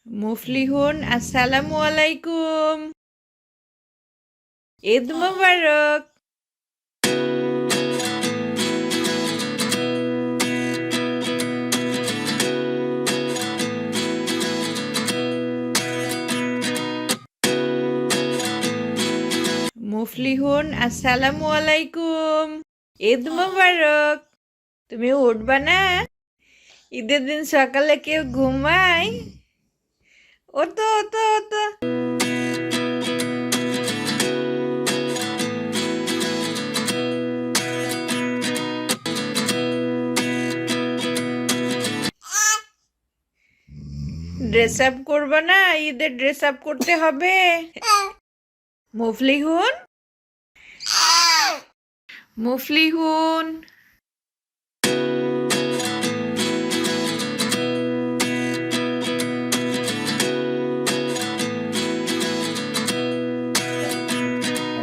মুফলিহুন আসসালামু আলাইকুম। ঈদ মোবারক। মুফলিহুন আসসালামু আলাইকুম। ঈদ মোবারক। তুমি উঠবা না? ঈদের দিন সকালে কেউ ঘুমায়? ওতো ওতো ওতো। ড্রেস আপ করবা না? ঈদের ড্রেস আপ করতে হবে। মুফলিহুন মুফলিহুন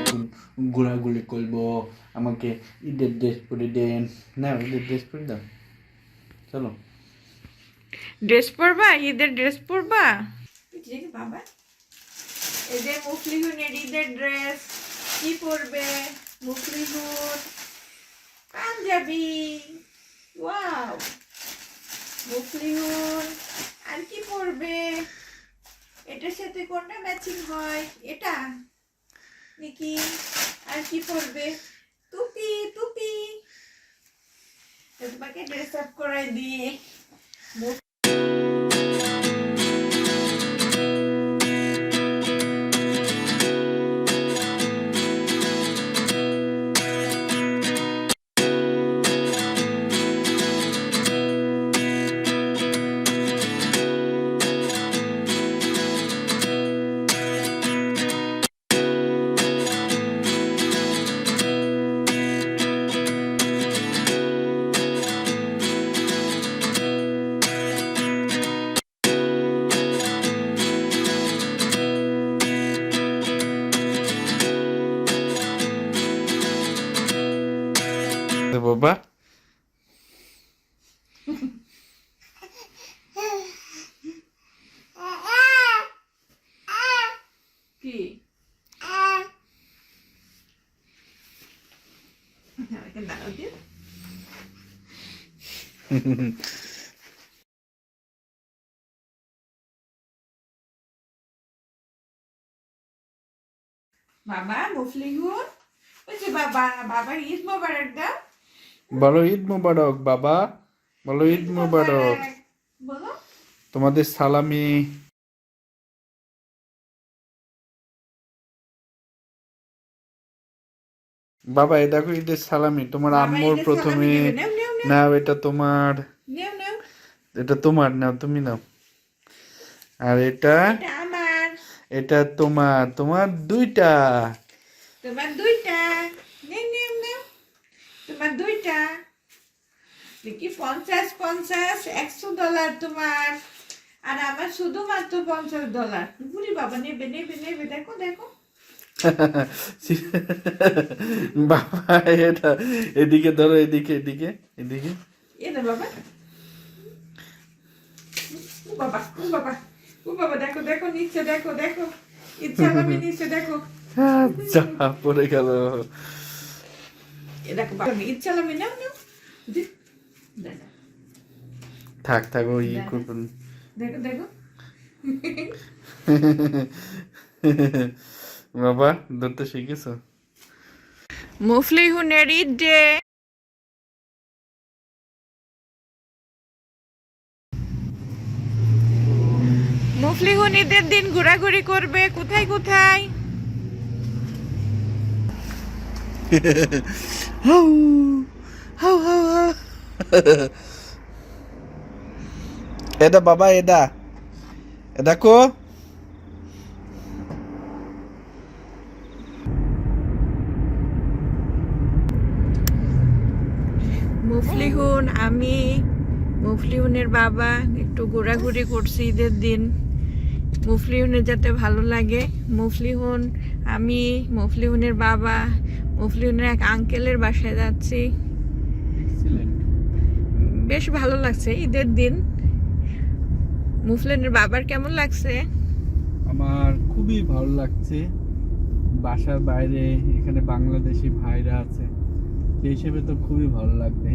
এখন ঘোরাঘুরি করবো, আমাকে ঈদের ড্রেস পরে দেন। না, ঈদের ড্রেস পরে দাও, চলো। ড্রেস পরবা? ঈদের ড্রেস পরবা? বাবা, এই যে মুফলিহুনের ঈদের ড্রেস। কি পরবে মুফলিহুন? পাঞ্জাবি। ওয়াও, মুফলিহুন আর কি পরবে? এটার সাথে কোনটা ম্যাচিং হয়? এটা নাকি? আর কি পরবে? টুপি টুপি। তোমাকে ড্রেস আপ করাই দিয়ে বাবা, কি দাঁড়াও দিয়ে বাবা। মুফলিহুন, ওই যে বাবা, বাবার ঈদ মোবারক দাও। বলো ঈদ মোবারক বাবা, বলো ঈদ মোবারক। বলো। তোমাদের সালামি। বাবা, এ দেখো ঈদের সালামি তোমার বাবা আম্মুর ঈদের সালামি প্রথমে। নেবে। নাও নাও নাও নাও, এটা তোমার, নাও নাও। এটা তোমার, নাও তুমি নাও। আর এটা, এটা আমার। এটা তোমার, তোমার দুইটা। তোমার দুইটা। নাও নাও নাও। তোমার দুইটা। দেখি 50 $100 তোমার, আর আমার শুধুমাত্র $50। বুড়ি বাবা নেবে নেবে নেবে। দেখো দেখো। বাবা, এটা এদিকে ধরো, এদিকে এদিকে এদিকে। এ না বাবা। ও বাবা ও বাবা ও বাবা, দেখো দেখো নিচে, দেখো দেখো। ইচ্ছা আমি নিচে দেখো। যা পড়ে গেল। এ দেখো বাবা, ইচ্ছা আমি নাও নাও। দেখো থাক থাক, ওই করবেন। দেখো দেখো। বাবা, ধরতে শিখেছো? মুফলিহুনের ঈদ ডে। মুফলিহুন ঈদের দিন ঘোরাঘুরি করবে কোথায় কোথায়? How how how how. এটা বাবা, এটা দেখো। মুফলিহুন, আমি মুফলিহুনের বাবা একটু ঘোরাঘুরি করছি ঈদের দিন। মুফলিহুনের যাতে ভালো লাগে। মুফলিহুন, আমি, মুফলিহুনের বাবা, মুফলিহুনের এক আঙ্কেলের বাসায় যাচ্ছি। বেশ ভালো লাগছে ঈদের দিন। মুফলেনের বাবার কেমন লাগছে? আমার খুবই ভালো লাগছে। বাসার বাইরে এখানে বাংলাদেশি ভাইরা আছে, সেই হিসেবে তো খুবই ভালো লাগবে।